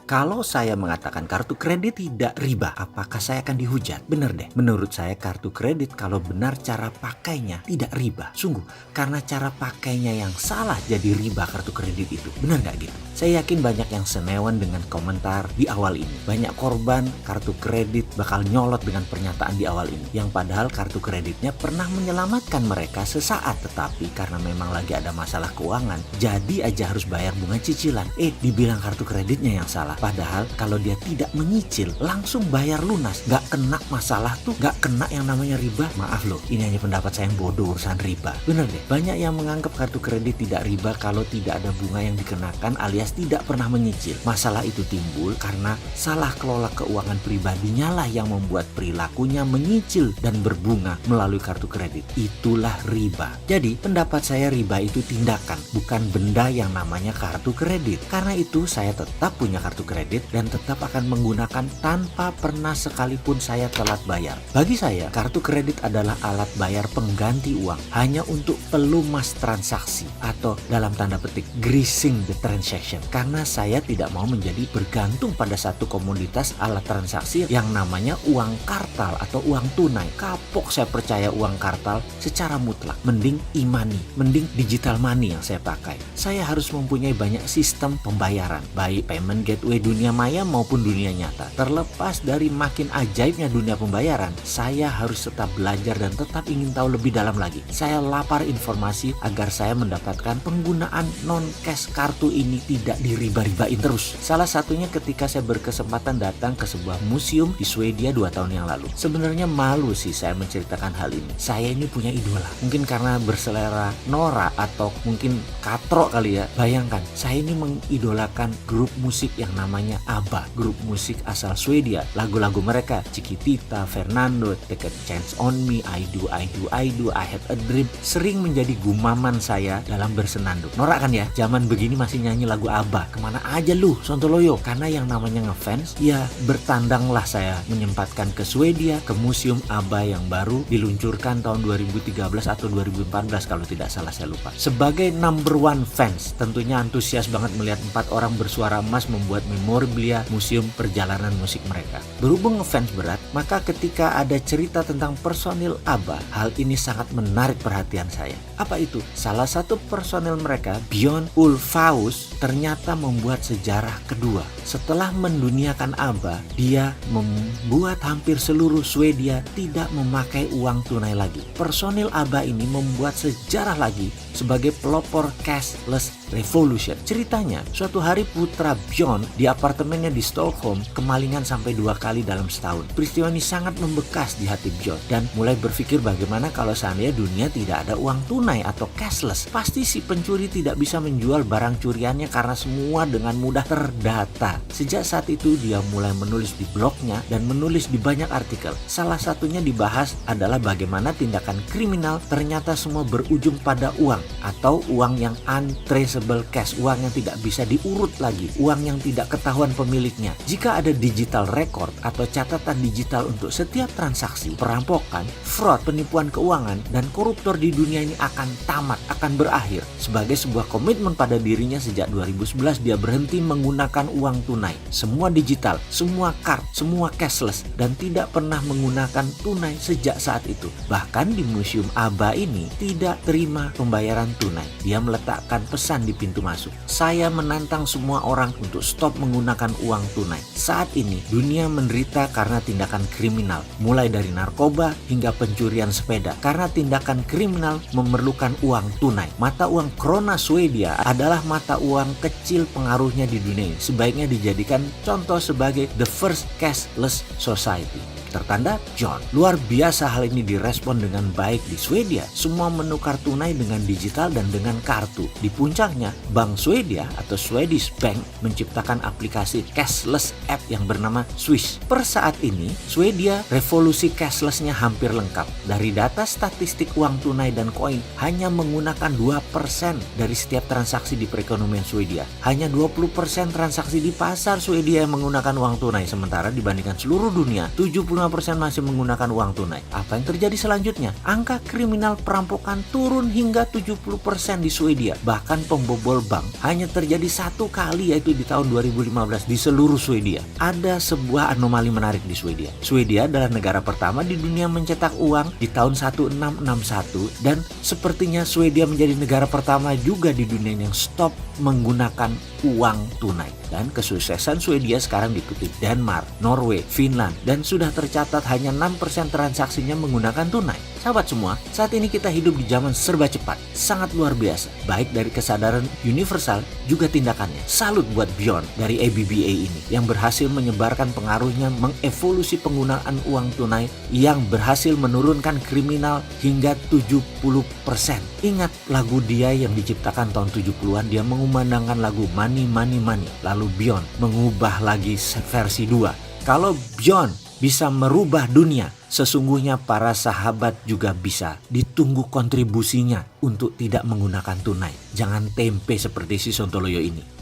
Kalau saya mengatakan kartu kredit tidak riba, apakah saya akan dihujat? Bener deh, menurut saya kartu kredit kalau benar cara pakainya tidak riba. Sungguh, karena cara pakainya yang salah jadi riba kartu kredit itu. Bener gak gitu? Saya yakin banyak yang senewan dengan komentar di awal ini. Banyak korban kartu kredit bakal nyolot dengan pernyataan di awal ini. Yang padahal kartu kreditnya pernah menyelamatkan mereka sesaat. Tetapi karena memang lagi ada masalah keuangan, jadi aja harus bayar bunga cicilan. Dibilang kartu kreditnya yang salah. Padahal kalau dia tidak menyicil, langsung bayar lunas. Gak kena masalah tuh, gak kena yang namanya riba. Maaf loh, ini hanya pendapat saya yang bodoh urusan riba. Bener deh, banyak yang menganggap kartu kredit tidak riba kalau tidak ada bunga yang dikenakan alias tidak pernah menyicil. Masalah itu timbul karena salah kelola keuangan pribadinya lah yang membuat perilakunya menyicil dan berbunga melalui kartu kredit. Itulah riba. Jadi pendapat saya riba itu tindakan, bukan benda yang namanya kartu kredit. Karena itu saya tetap punya kartu kredit dan tetap akan menggunakan tanpa pernah sekalipun saya telat bayar. Bagi saya, kartu kredit adalah alat bayar pengganti uang hanya untuk pelumas transaksi atau dalam tanda petik greasing the transaction. Karena saya tidak mau menjadi bergantung pada satu komoditas alat transaksi yang namanya uang kartal atau uang tunai. Kapok saya percaya uang kartal secara mutlak. Mending e-money, mending digital money yang saya pakai. Saya harus mempunyai banyak sistem pembayaran, baik payment gateway dunia maya maupun dunia nyata. Terlepas dari makin ajaibnya dunia pembayaran, saya harus tetap belajar dan tetap ingin tahu lebih dalam lagi. Saya lapar informasi agar saya mendapatkan penggunaan non-cash kartu ini tidak diriba-ribain terus. Salah satunya ketika saya berkesempatan datang ke sebuah museum di Swedia 2 tahun yang lalu. Sebenarnya malu sih saya menceritakan hal ini. Saya ini punya idola. Mungkin karena berselera Nora atau mungkin katro kali ya. Bayangkan, saya ini mengidolakan grup musik yang namanya ABBA, grup musik asal Swedia. Lagu-lagu mereka, Chiquitita, Fernando, Take a Chance on Me, I Do, I Had a Dream, sering menjadi gumaman saya dalam bersenandung. Norak kan ya, zaman begini masih nyanyi lagu ABBA. Kemana aja lu, Sontoloyo? Karena yang namanya ngefans, ya bertandanglah saya menyempatkan ke Swedia, ke museum ABBA yang baru diluncurkan tahun 2013 atau 2014 kalau tidak salah, saya lupa. Sebagai number one fans, tentunya antusias banget melihat 4 orang bersuara emas membuat memorabilia museum perjalanan musik mereka. Berhubung ngefans berat, maka ketika ada cerita tentang personil ABBA, hal ini sangat menarik perhatian saya. Apa itu? Salah satu personil mereka, Björn Ulvaeus, ternyata membuat sejarah kedua. Setelah menduniakan ABBA, dia membuat hampir seluruh Swedia tidak memakai uang tunai lagi. Personil ABBA ini membuat sejarah lagi sebagai pelopor cashless revolution. Ceritanya, suatu hari putra Björn di apartemennya di Stockholm kemalingan sampai 2 kali dalam setahun. Peristiwa ini sangat membekas di hati Björn dan mulai berpikir bagaimana kalau seandainya dunia tidak ada uang tunai atau cashless. Pasti si pencuri tidak bisa menjual barang curiannya karena semua dengan mudah terdata. Sejak saat itu dia mulai menulis di blognya dan menulis di banyak artikel. Salah satunya dibahas adalah bagaimana tindakan kriminal ternyata semua berujung pada uang atau uang yang untraceable cash, uang yang tidak bisa diurut lagi, uang yang tidak ketahuan pemiliknya. Jika ada digital record atau catatan digital untuk setiap transaksi, perampokan, fraud, penipuan keuangan, dan koruptor di dunia ini akan tamat, akan berakhir. Sebagai sebuah komitmen pada dirinya sejak 2011 dia berhenti menggunakan uang tunai. Semua digital, semua card, semua cashless, dan tidak pernah menggunakan tunai sejak saat itu. Bahkan di museum ABBA ini tidak terima pembayaran tunai. Dia meletakkan pesan di pintu masuk. Saya menantang semua orang untuk stop menggunakan uang tunai. Saat ini dunia menderita karena tindakan kriminal, mulai dari narkoba hingga pencurian sepeda. Karena tindakan kriminal memerlukan uang tunai. Mata uang krona Swedia adalah mata uang kecil pengaruhnya di dunia ini. Sebaiknya dijadikan contoh sebagai the first cashless society. Tertanda John. Luar biasa hal ini direspon dengan baik di Swedia. Semua menukar tunai dengan digital dan dengan kartu. Di puncaknya, Bank Swedia atau Swedish Bank menciptakan aplikasi cashless app yang bernama Swish. Per saat ini, Swedia revolusi cashlessnya hampir lengkap. Dari data statistik uang tunai dan koin, hanya menggunakan 2% dari setiap transaksi di perekonomian Swedia. Hanya 20% transaksi di pasar Swedia yang menggunakan uang tunai. Sementara dibandingkan seluruh dunia, 70 75% masih menggunakan uang tunai. Apa yang terjadi selanjutnya? Angka kriminal perampokan turun hingga 70% di Swedia. Bahkan pembobol bank hanya terjadi satu kali, yaitu di tahun 2015 di seluruh Swedia. Ada sebuah anomali menarik di Swedia. Swedia adalah negara pertama di dunia mencetak uang di tahun 1661 dan sepertinya Swedia menjadi negara pertama juga di dunia yang stop menggunakan uang tunai. Dan kesuksesan Swedia sekarang diikuti Denmark, Norway, Finland, dan sudah tercatat hanya 6% transaksinya menggunakan tunai. Sahabat semua, saat ini kita hidup di zaman serba cepat, sangat luar biasa, baik dari kesadaran universal juga tindakannya. Salut buat Bjorn dari ABBA ini yang berhasil menyebarkan pengaruhnya, mengevolusi penggunaan uang tunai yang berhasil menurunkan kriminal hingga 70%. Ingat lagu dia yang diciptakan tahun 70-an, dia mengumandangkan lagu Money Money Money. Lalu Bjorn mengubah lagi versi 2. Kalau Bjorn bisa merubah dunia, sesungguhnya para sahabat juga bisa. Ditunggu kontribusinya untuk tidak menggunakan tunai. Jangan tempe seperti si Sontoloyo ini.